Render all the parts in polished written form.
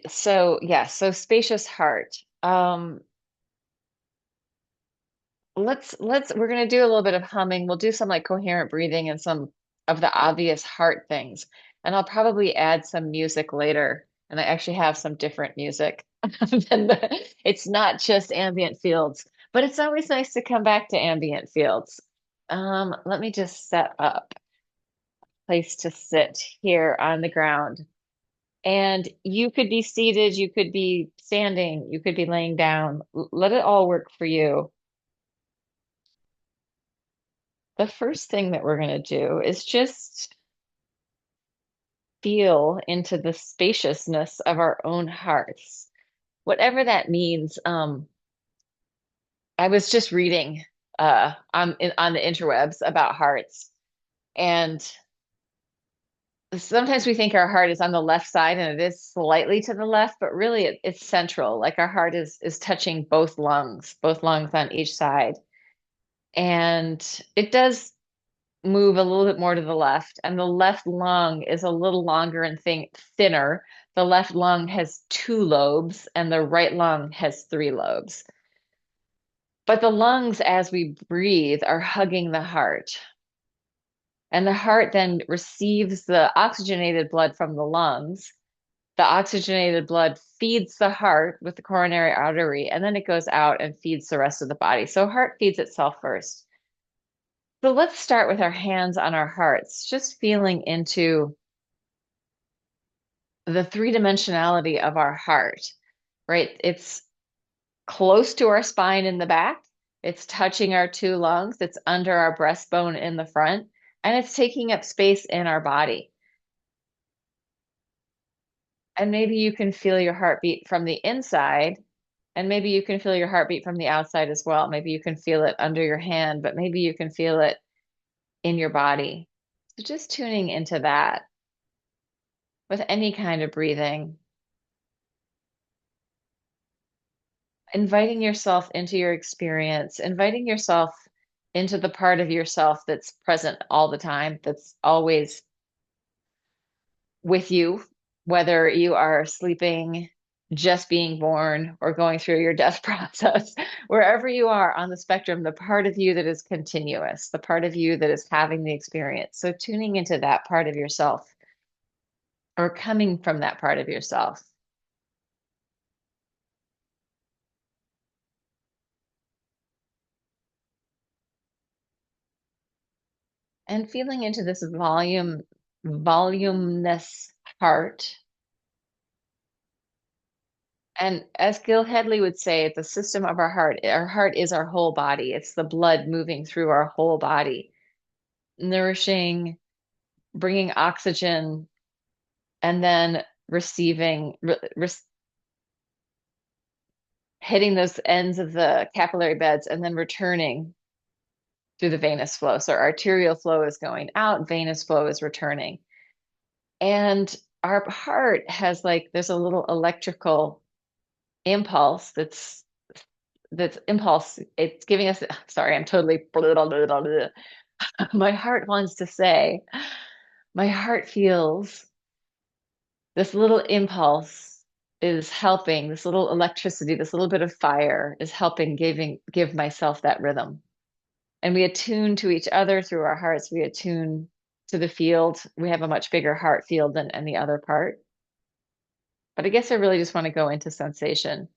So yeah, so spacious heart. Let's we're gonna do a little bit of humming. We'll do some like coherent breathing and some of the obvious heart things. And I'll probably add some music later. And I actually have some different music than it's not just ambient fields, but it's always nice to come back to ambient fields. Let me just set up a place to sit here on the ground. And you could be seated, you could be standing, you could be laying down. Let it all work for you. The first thing that we're going to do is just feel into the spaciousness of our own hearts, whatever that means. I was just reading on the interwebs about hearts, and sometimes we think our heart is on the left side, and it is slightly to the left, but really it's central. Like our heart is touching both lungs on each side, and it does move a little bit more to the left, and the left lung is a little longer and thinner. The left lung has two lobes, and the right lung has three lobes. But the lungs, as we breathe, are hugging the heart. And the heart then receives the oxygenated blood from the lungs. The oxygenated blood feeds the heart with the coronary artery, and then it goes out and feeds the rest of the body. So, heart feeds itself first. So, let's start with our hands on our hearts, just feeling into the three-dimensionality of our heart, right? It's close to our spine in the back, it's touching our two lungs, it's under our breastbone in the front, and it's taking up space in our body. And maybe you can feel your heartbeat from the inside, and maybe you can feel your heartbeat from the outside as well. Maybe you can feel it under your hand, but maybe you can feel it in your body. So just tuning into that with any kind of breathing. Inviting yourself into your experience, inviting yourself into the part of yourself that's present all the time, that's always with you, whether you are sleeping, just being born, or going through your death process, wherever you are on the spectrum, the part of you that is continuous, the part of you that is having the experience. So tuning into that part of yourself or coming from that part of yourself. And feeling into this voluminous heart. And as Gil Hedley would say, the system of our heart is our whole body. It's the blood moving through our whole body, nourishing, bringing oxygen, and then receiving, hitting those ends of the capillary beds, and then returning through the venous flow. So arterial flow is going out, venous flow is returning. And our heart has like, there's a little electrical impulse that's impulse. It's giving us, sorry, I'm totally, my heart wants to say, my heart feels this little impulse is helping, this little electricity, this little bit of fire is helping give myself that rhythm. And we attune to each other through our hearts. We attune to the field. We have a much bigger heart field than any other part. But I guess I really just want to go into sensation.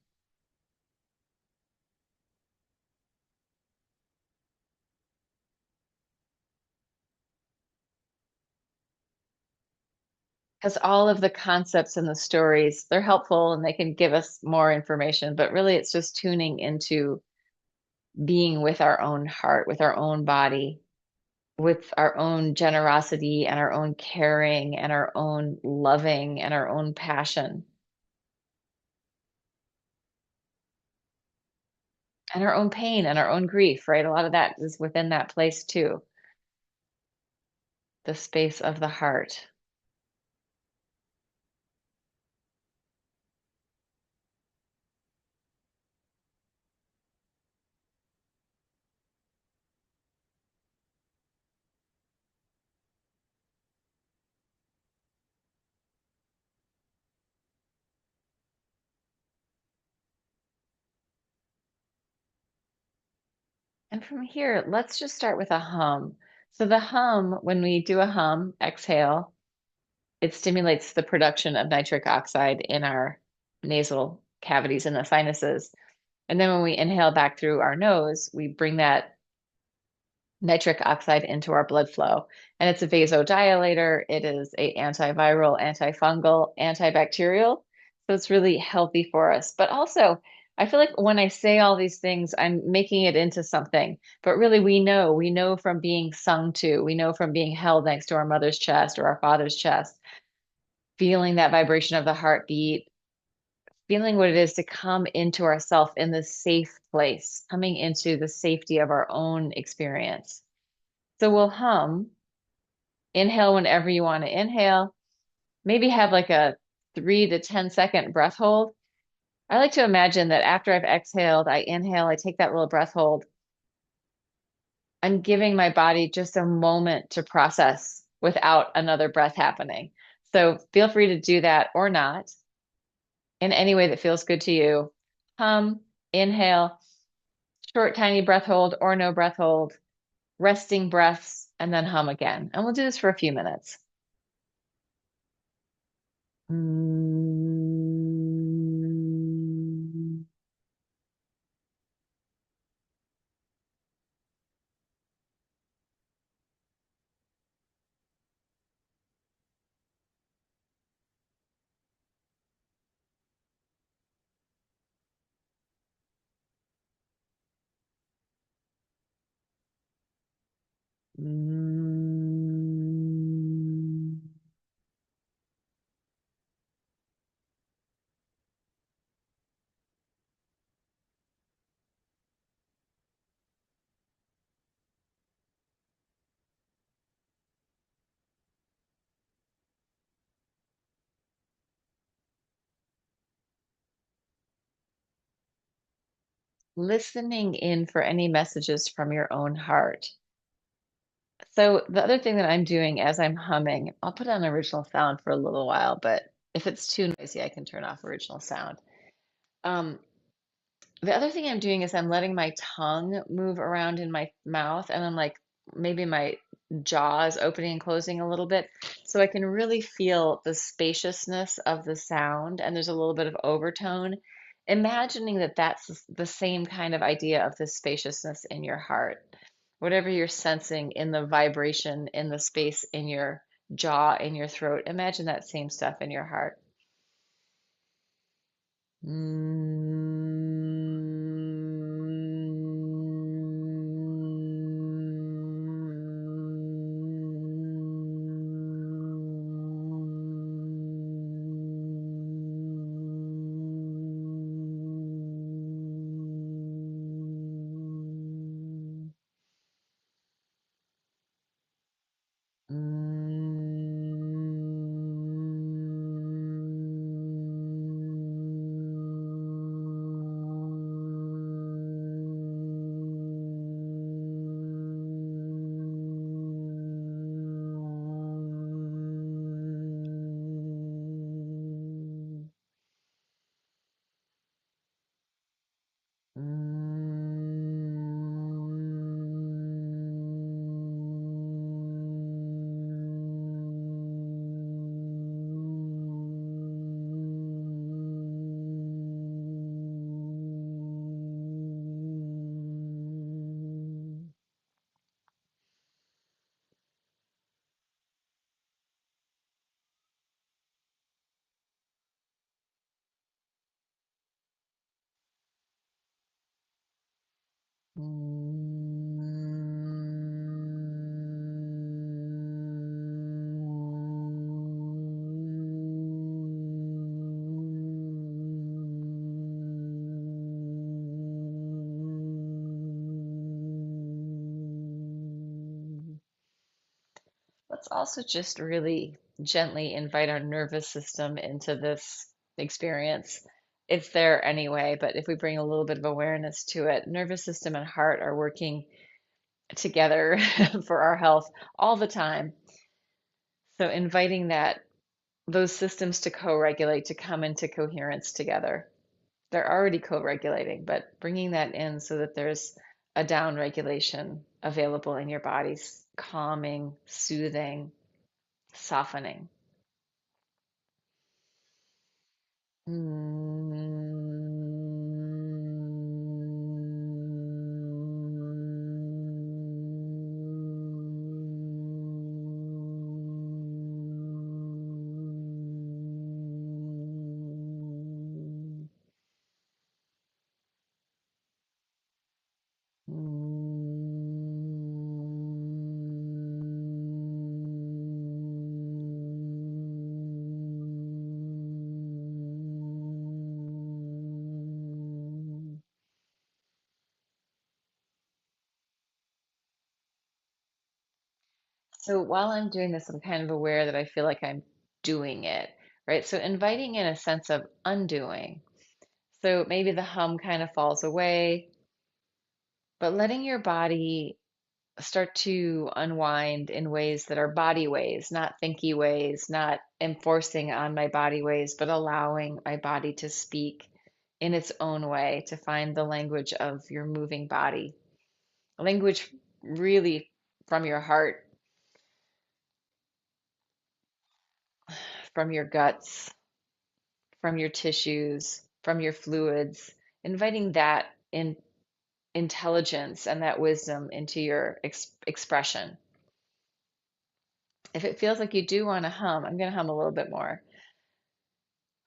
Because all of the concepts and the stories, they're helpful and they can give us more information, but really it's just tuning into being with our own heart, with our own body, with our own generosity and our own caring and our own loving and our own passion and our own pain and our own grief, right? A lot of that is within that place too, the space of the heart. And from here, let's just start with a hum. So the hum, when we do a hum, exhale, it stimulates the production of nitric oxide in our nasal cavities and the sinuses. And then when we inhale back through our nose, we bring that nitric oxide into our blood flow. And it's a vasodilator. It is a antiviral, antifungal, antibacterial. So it's really healthy for us. But also, I feel like when I say all these things, I'm making it into something. But really, we know from being sung to, we know from being held next to our mother's chest or our father's chest, feeling that vibration of the heartbeat, feeling what it is to come into ourself in this safe place, coming into the safety of our own experience. So we'll hum, inhale whenever you want to inhale, maybe have like a 3 to 10 second breath hold. I like to imagine that after I've exhaled, I inhale, I take that little breath hold. I'm giving my body just a moment to process without another breath happening. So feel free to do that or not in any way that feels good to you. Hum, inhale, short, tiny breath hold or no breath hold, resting breaths, and then hum again. And we'll do this for a few minutes. Mm. Mm. Listening in for any messages from your own heart. So the other thing that I'm doing as I'm humming, I'll put on original sound for a little while, but if it's too noisy, I can turn off original sound. Um, the other thing I'm doing is I'm letting my tongue move around in my mouth and then like maybe my jaw is opening and closing a little bit so I can really feel the spaciousness of the sound and there's a little bit of overtone. Imagining that that's the same kind of idea of the spaciousness in your heart. Whatever you're sensing in the vibration, in the space in your jaw, in your throat, imagine that same stuff in your heart. Let's also just really gently invite our nervous system into this experience. It's there anyway, but if we bring a little bit of awareness to it, nervous system and heart are working together for our health all the time. So inviting that those systems to co-regulate, to come into coherence together. They're already co-regulating, but bringing that in so that there's a down regulation available in your body, calming, soothing, softening. So while I'm doing this, I'm kind of aware that I feel like I'm doing it, right? So inviting in a sense of undoing. So maybe the hum kind of falls away, but letting your body start to unwind in ways that are body ways, not thinky ways, not enforcing on my body ways, but allowing my body to speak in its own way, to find the language of your moving body. Language really from your heart, from your guts, from your tissues, from your fluids, inviting that in intelligence and that wisdom into your expression. If it feels like you do want to hum, I'm going to hum a little bit more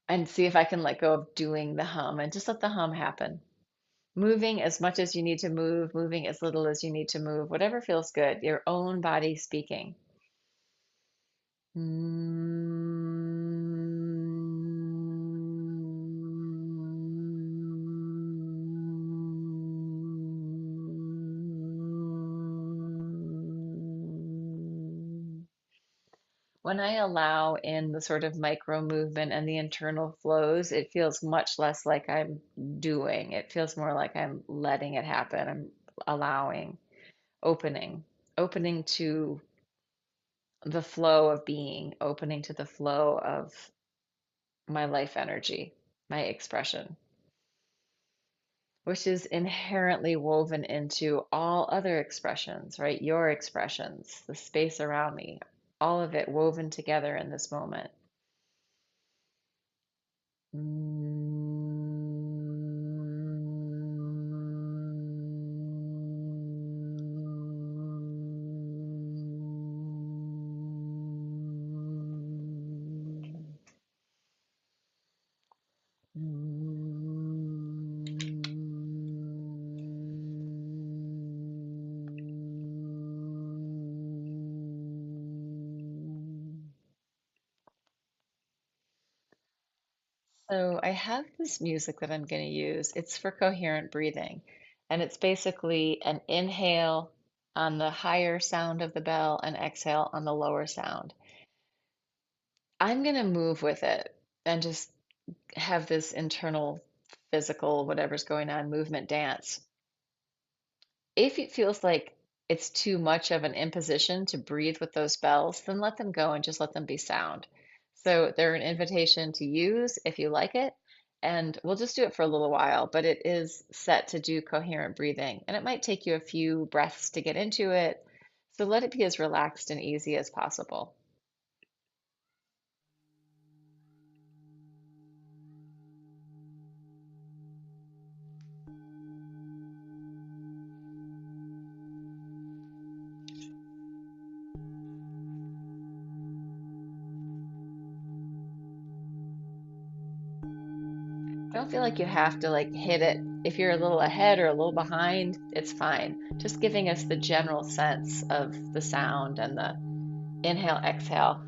and see if I can let go of doing the hum and just let the hum happen. Moving as much as you need to move, moving as little as you need to move, whatever feels good, your own body speaking. When I allow in the sort of micro movement and the internal flows, it feels much less like I'm doing. It feels more like I'm letting it happen. I'm allowing, opening, opening to the flow of being, opening to the flow of my life energy, my expression, which is inherently woven into all other expressions, right? Your expressions, the space around me, all of it woven together in this moment. So I have this music that I'm going to use. It's for coherent breathing, and it's basically an inhale on the higher sound of the bell and exhale on the lower sound. I'm going to move with it and just have this internal physical, whatever's going on, movement dance. If it feels like it's too much of an imposition to breathe with those bells, then let them go and just let them be sound. So they're an invitation to use if you like it, and we'll just do it for a little while, but it is set to do coherent breathing, and it might take you a few breaths to get into it. So let it be as relaxed and easy as possible. Don't feel like you have to like hit it. If you're a little ahead or a little behind, it's fine. Just giving us the general sense of the sound and the inhale, exhale.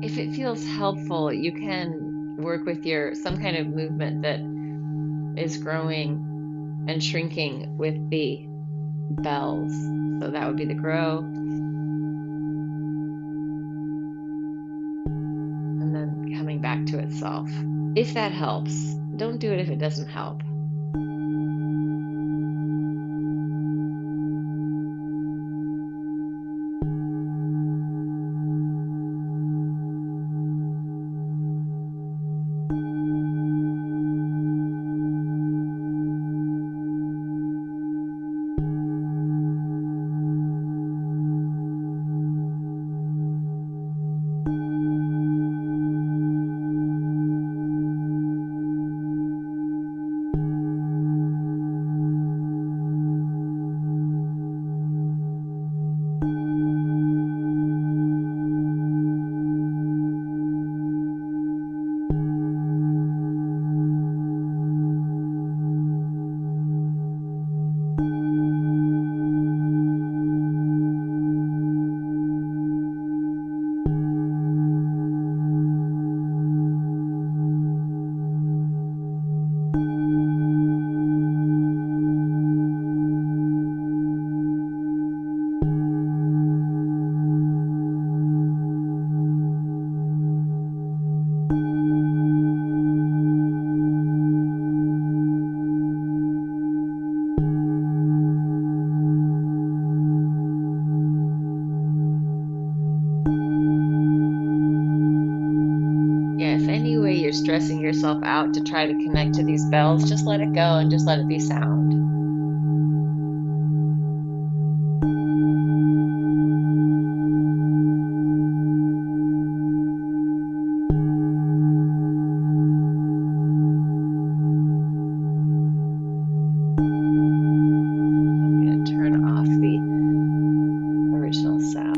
If it feels helpful, you can work with your some kind of movement that is growing and shrinking with the bells. So that would be the grow back to itself. If that helps, don't do it if it doesn't help. Yeah, if any way you're stressing yourself out to try to connect to these bells, just let it go and just let it be sound. I'm going to turn off the original sound.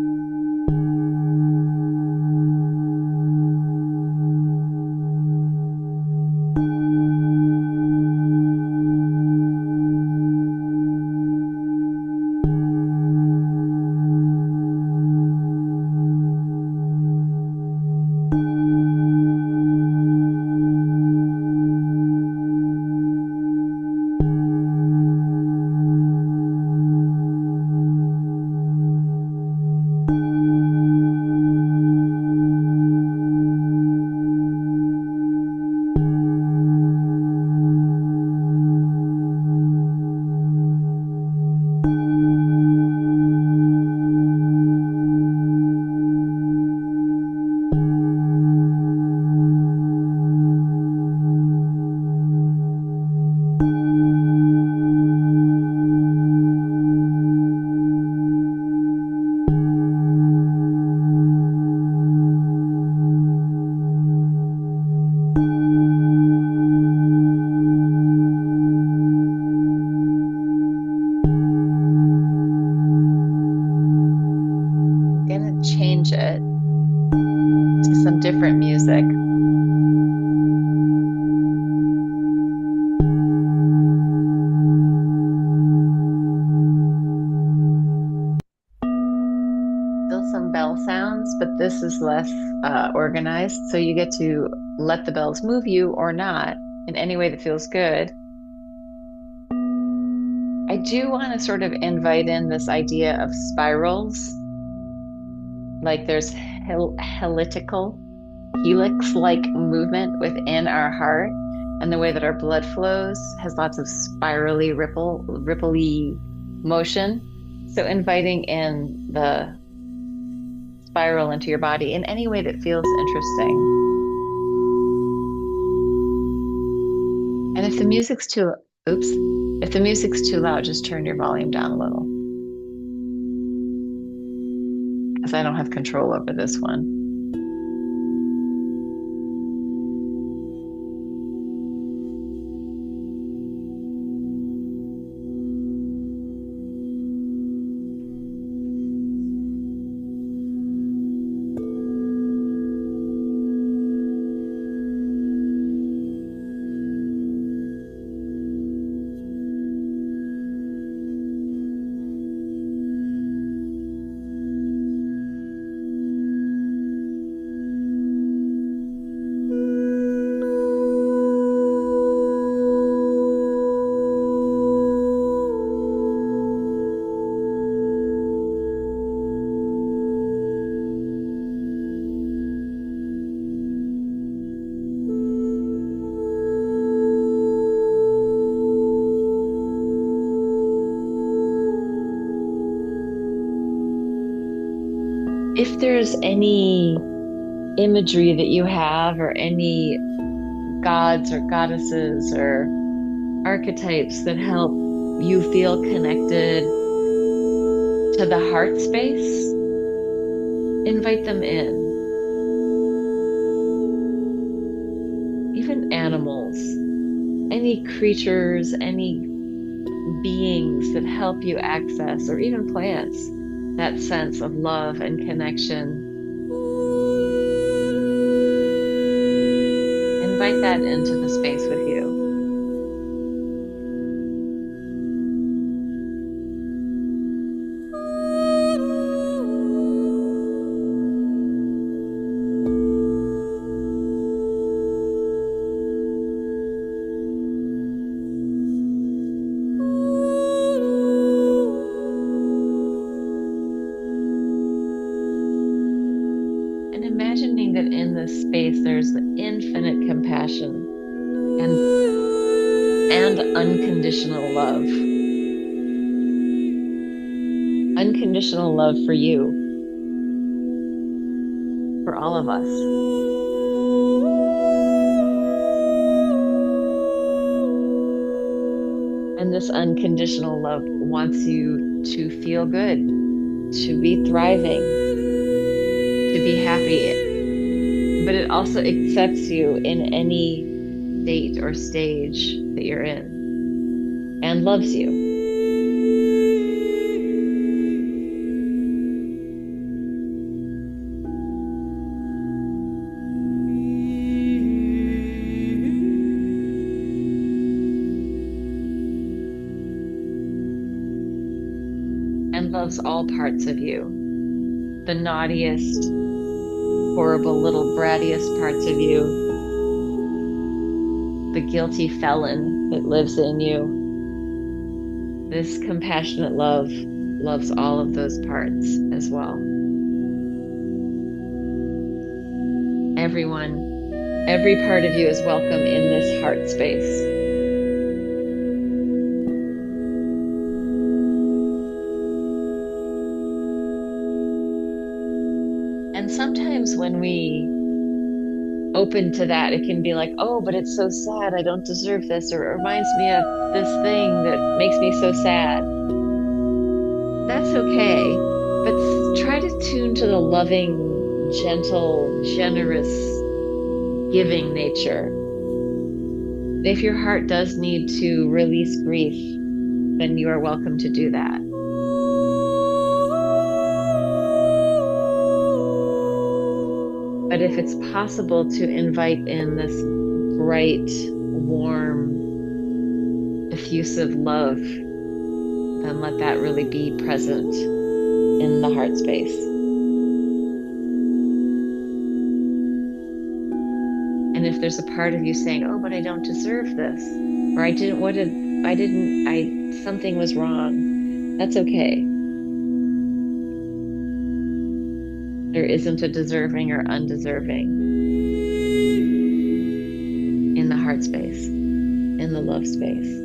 Change it to some different music. Still some bell sounds, but this is less organized. So you get to let the bells move you or not in any way that feels good. I do want to sort of invite in this idea of spirals. Like there's helical, helix-like movement within our heart, and the way that our blood flows has lots of spirally ripply motion. So inviting in the spiral into your body in any way that feels interesting. And if the music's too, if the music's too loud, just turn your volume down a little. Because I don't have control over this one. if there's any imagery that you have, or any gods or goddesses or archetypes that help you feel connected to the heart space, invite them in. Even animals, any creatures, any beings that help you access, or even plants, that sense of love and connection. Invite that into the space with you. And imagining that in this space there's infinite compassion and unconditional love. Unconditional love for you, for all of us. And this unconditional love wants you to feel good, to be thriving, to be happy. But it also accepts you in any state or stage that you're in, and loves you. And loves all parts of you. The naughtiest, horrible little brattiest parts of you. The guilty felon that lives in you. This compassionate love loves all of those parts as well. Everyone, every part of you is welcome in this heart space. And sometimes when we open to that, it can be like, oh, but it's so sad, I don't deserve this, or it reminds me of this thing that makes me so sad. That's okay, but try to tune to the loving, gentle, generous, giving nature. If your heart does need to release grief, then you are welcome to do that. But if it's possible to invite in this bright, warm, effusive love, then let that really be present in the heart space. And if there's a part of you saying, oh, but I don't deserve this, or something was wrong, that's okay. There isn't a deserving or undeserving in the heart space, in the love space.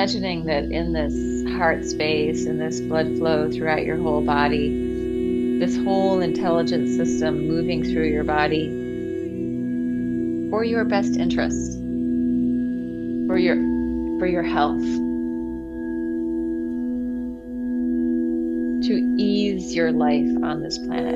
imagining that in this heart space, in this blood flow throughout your whole body, this whole intelligent system moving through your body for your best interest, for your health, to ease your life on this planet.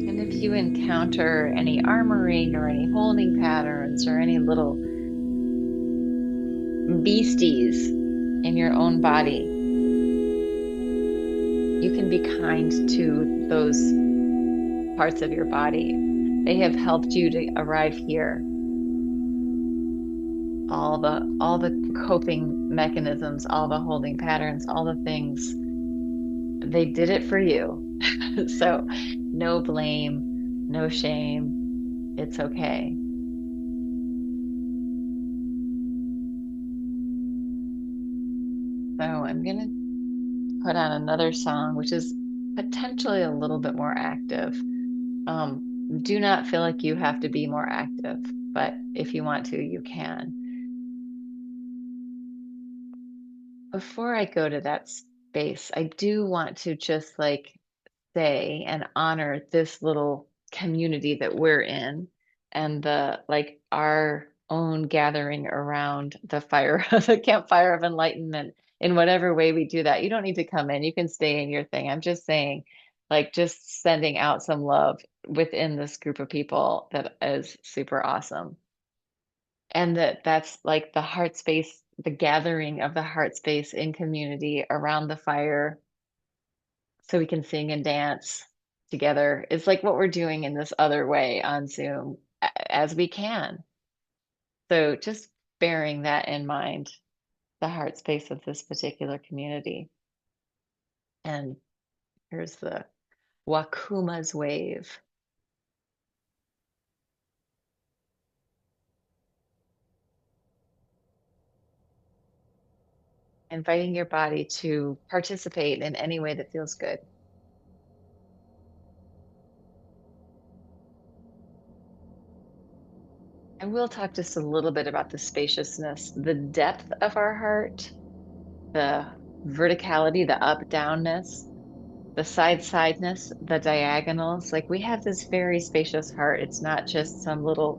And if you encounter any armoring or any holding patterns or any little beasties in your own body, you can be kind to those parts of your body. They have helped you to arrive here. All the coping mechanisms, all the holding patterns, all the things, they did it for you. So no blame, no shame. It's okay. So I'm gonna put on another song, which is potentially a little bit more active. Do not feel like you have to be more active, but if you want to, you can. Before I go to that space, I do want to just like say and honor this little community that we're in and the like our own gathering around the fire, the campfire of enlightenment in whatever way we do that. You don't need to come in. You can stay in your thing. I'm just saying, like, just sending out some love within this group of people that is super awesome. And that's like the heart space, the gathering of the heart space in community around the fire so we can sing and dance together. It's like what we're doing in this other way on Zoom as we can. So just bearing that in mind, the heart space of this particular community. And here's the Wakuma's wave. Inviting your body to participate in any way that feels good. And we'll talk just a little bit about the spaciousness, the depth of our heart, the verticality, the up downness, the sideness, the diagonals. Like we have this very spacious heart. It's not just some little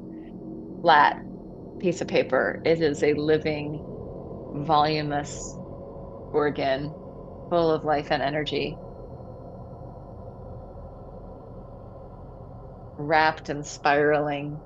flat piece of paper. It is a living, voluminous organ full of life and energy, wrapped and spiraling.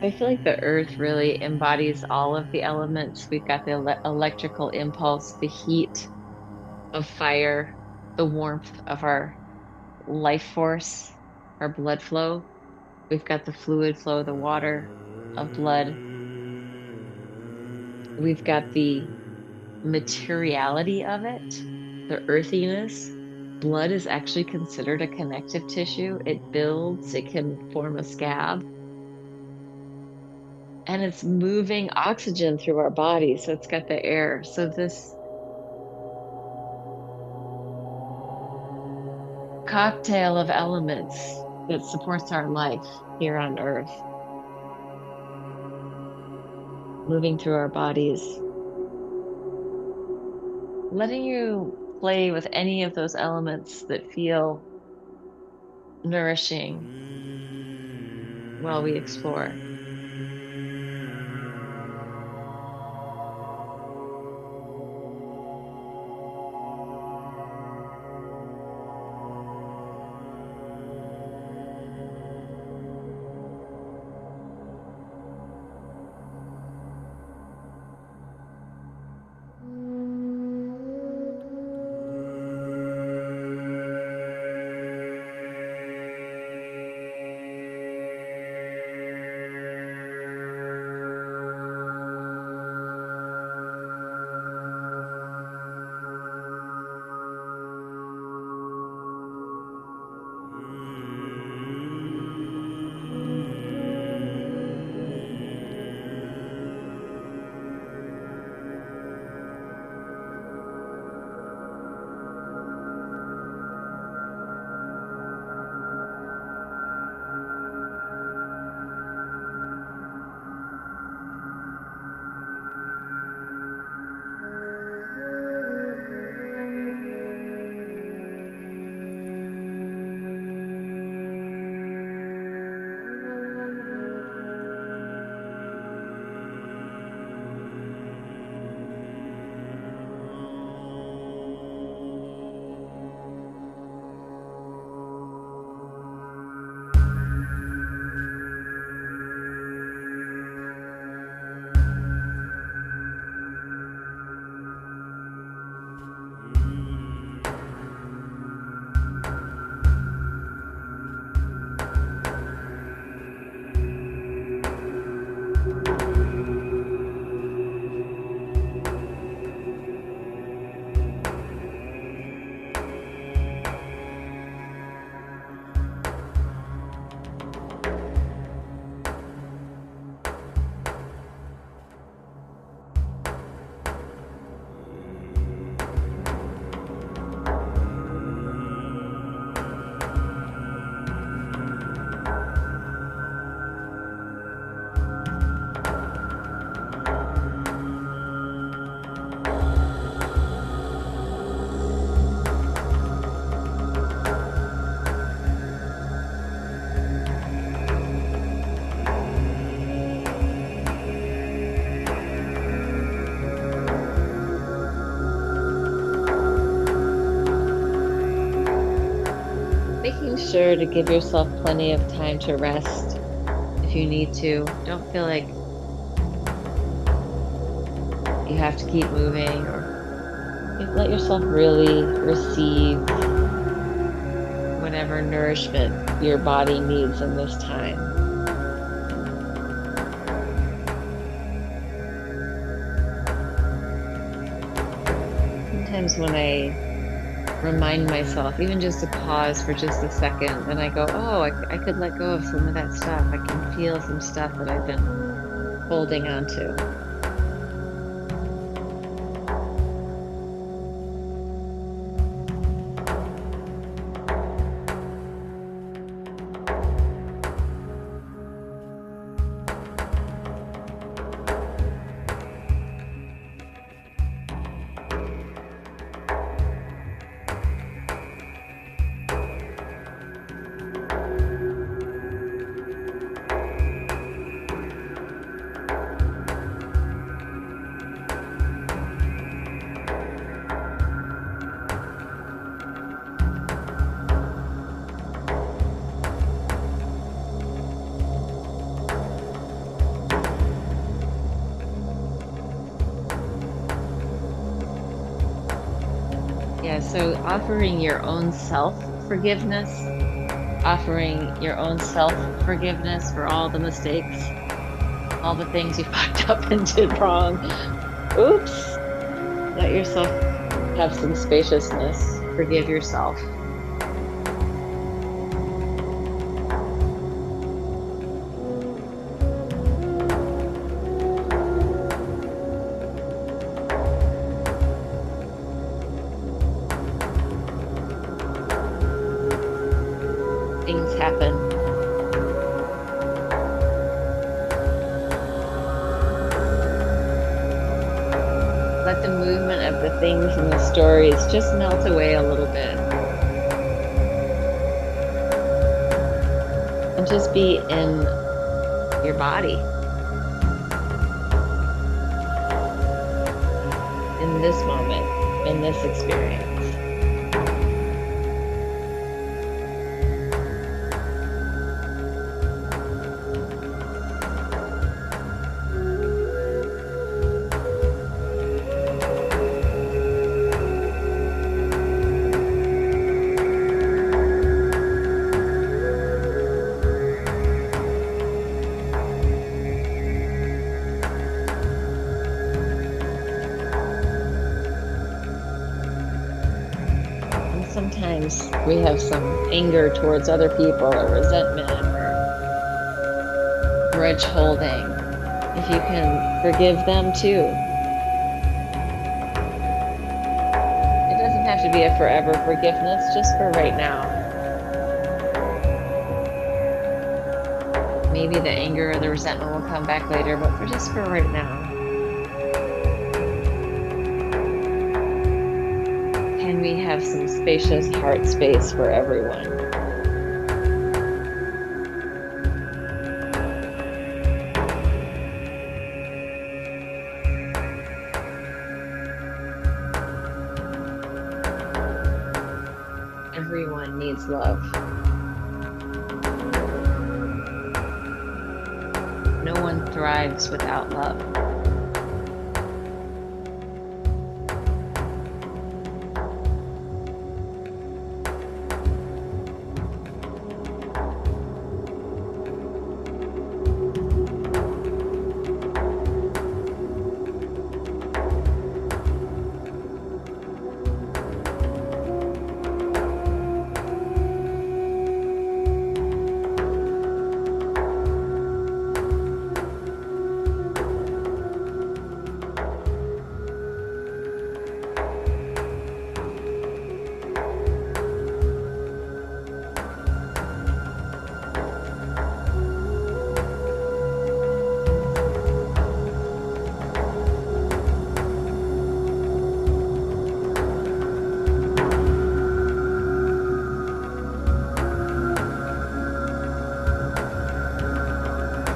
I feel like the earth really embodies all of the elements. We've got the electrical impulse, the heat of fire, the warmth of our life force, our blood flow. We've got the fluid flow, the water of blood. We've got the materiality of it, the earthiness. Blood is actually considered a connective tissue. It builds, it can form a scab, and it's moving oxygen through our body. So it's got the air. So this cocktail of elements that supports our life here on Earth, moving through our bodies, letting you play with any of those elements that feel nourishing while we explore. Making sure to give yourself plenty of time to rest if you need to. Don't feel like you have to keep moving, or let yourself really receive whatever nourishment your body needs in this time. Sometimes when I remind myself, even just to pause for just a second, and I go, oh, I could let go of some of that stuff. I can feel some stuff that I've been holding on to. Yeah, so offering your own self forgiveness, offering your own self forgiveness for all the mistakes, all the things you fucked up and did wrong. Oops. Let yourself have some spaciousness. Forgive yourself. let the movement of the things and the stories just melt away a little bit. And just be in your body, in this moment, in this experience. Sometimes we have some anger towards other people or resentment or grudge holding. If you can forgive them too. It doesn't have to be a forever forgiveness, just for right now. Maybe the anger or the resentment will come back later, but for just for right now. Can we have some spacious heart space for everyone? Everyone needs love. No one thrives without love.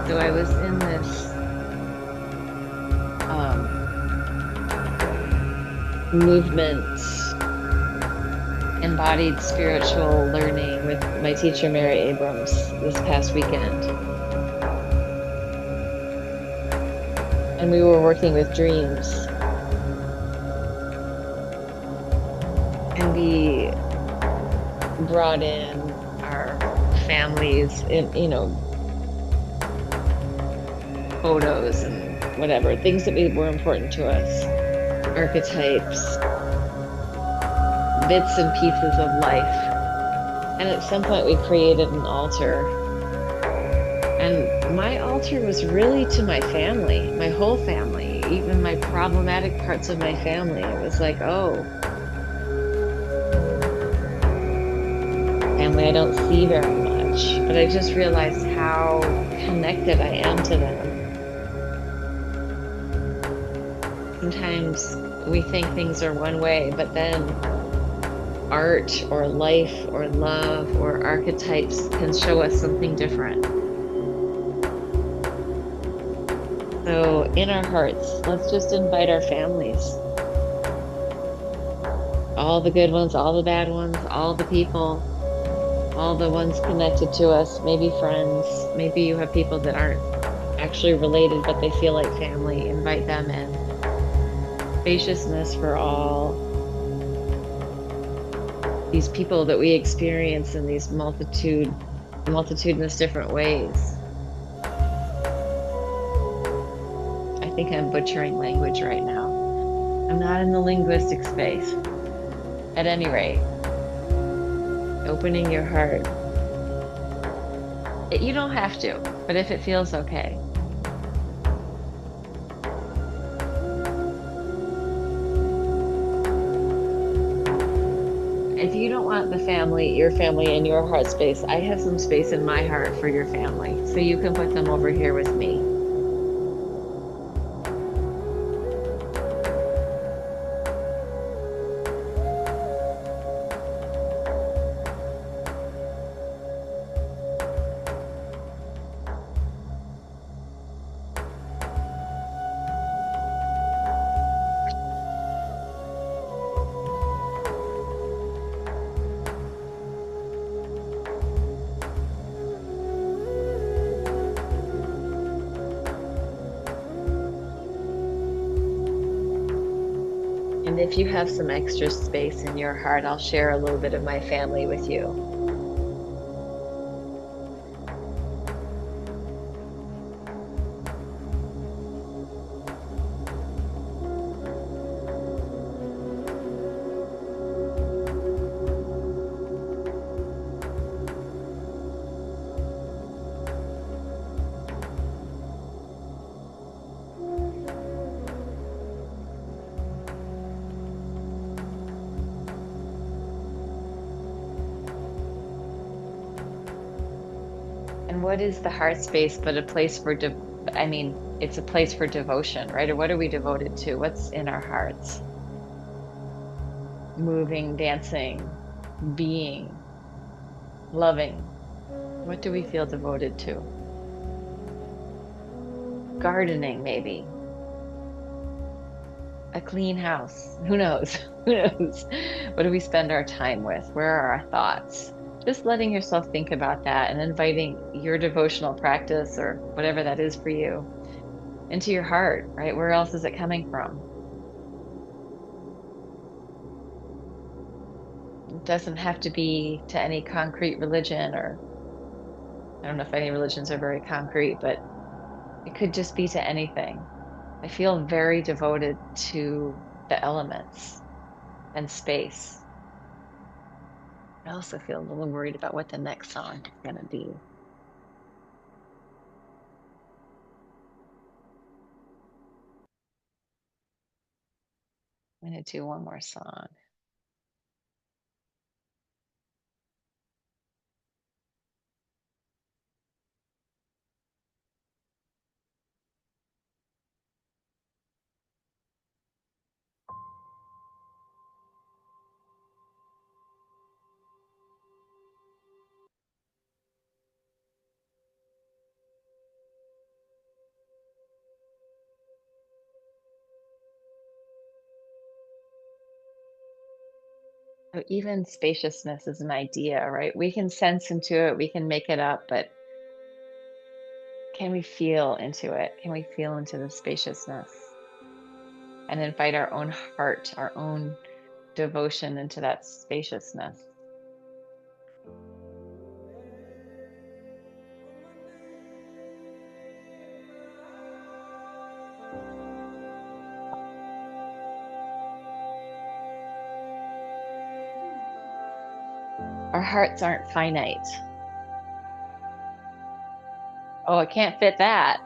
So I was in this movement, embodied spiritual learning with my teacher, Mary Abrams, this past weekend. And we were working with dreams. And we brought in our families, photos and whatever, things that were important to us, archetypes, bits and pieces of life. And at some point we created an altar. And my altar was really to my family, my whole family, even my problematic parts of my family. It was like, oh, family I don't see very much, but I just realized how connected I am to them. Sometimes we think things are one way, but then art or life or love or archetypes can show us something different. So in our hearts, let's just invite our families. All the good ones, all the bad ones, all the people, all the ones connected to us, maybe friends, maybe you have people that aren't actually related, but they feel like family. Invite them in. Spaciousness for all these people that we experience in these multitudinous different ways. I think I'm butchering language right now. I'm not in the linguistic space. At any rate, opening your heart. You don't have to, but if it feels okay. If you don't want your family in your heart space, I have some space in my heart for your family. So you can put them over here with me. And if you have some extra space in your heart, I'll share a little bit of my family with you. And what is the heart space but a place for, I mean, it's a place for devotion, right? Or what are we devoted to? What's in our hearts? Moving, dancing, being, loving. What do we feel devoted to? Gardening, maybe. A clean house. Who knows? Who knows? What do we spend our time with? Where are our thoughts? Just letting yourself think about that and inviting your devotional practice or whatever that is for you into your heart, right? Where else is it coming from? It doesn't have to be to any concrete religion, or I don't know if any religions are very concrete, but it could just be to anything. I feel very devoted to the elements and space. I also feel a little worried about what the next song is going to be. I'm going to do one more song. So even spaciousness is an idea, right? We can sense into it, we can make it up, but can we feel into it? Can we feel into the spaciousness and invite our own heart, our own devotion into that spaciousness? Our hearts aren't finite. Oh, I can't fit that.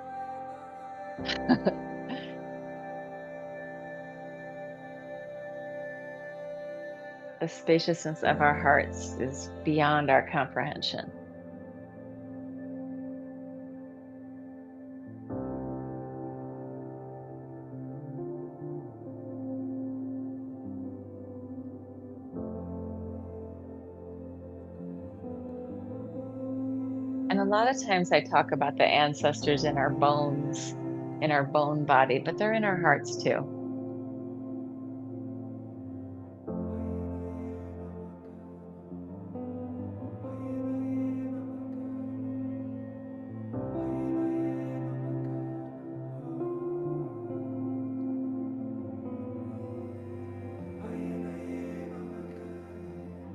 The spaciousness of our hearts is beyond our comprehension. And a lot of times I talk about the ancestors in our bones, in our bone body, but they're in our hearts too.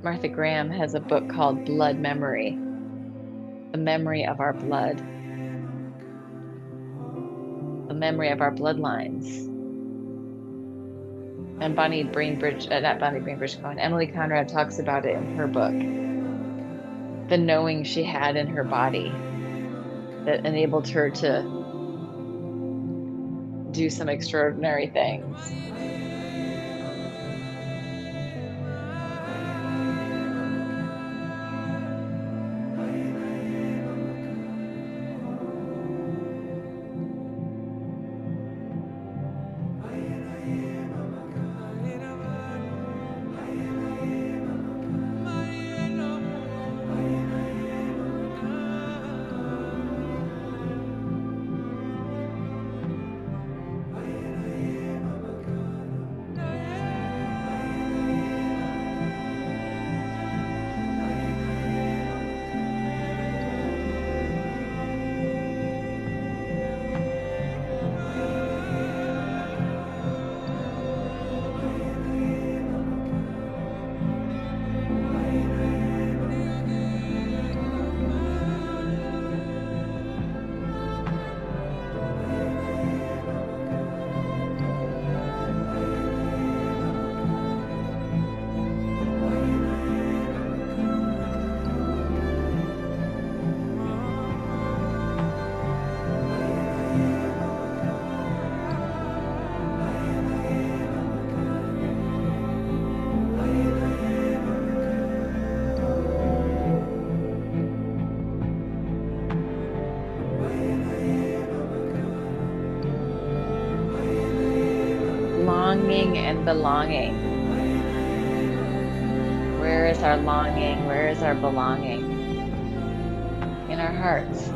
Martha Graham has a book called Blood Memory, the memory of our blood, the memory of our bloodlines. And Bonnie Brainbridge, not Bonnie Brainbridge Cohen, Emily Conrad talks about it in her book, the knowing she had in her body that enabled her to do some extraordinary things. longing and belonging. Where is our longing? Where is our belonging? In our hearts.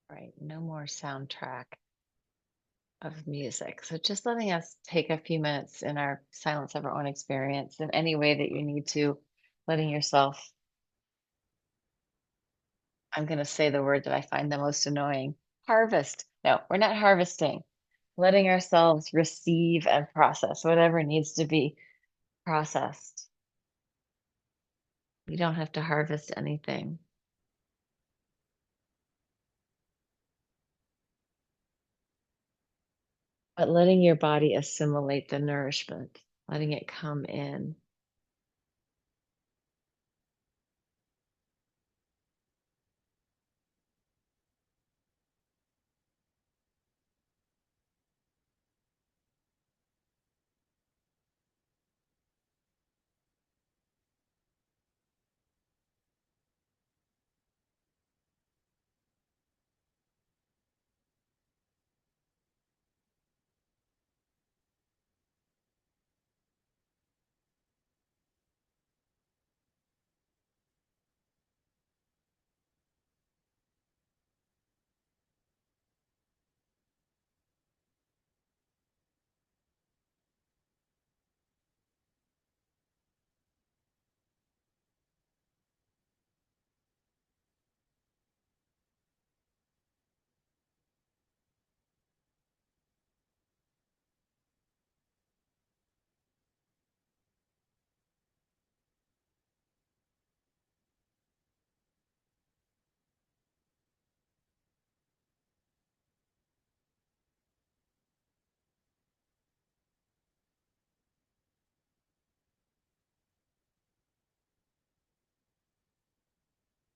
Right. No more soundtrack of music. So just letting us take a few minutes in our silence of our own experience in any way that you need to, letting yourself, I'm going to say the word that I find the most annoying, harvest. No, we're not harvesting. Letting ourselves receive and process whatever needs to be processed. You don't have to harvest anything, but letting your body assimilate the nourishment, letting it come in.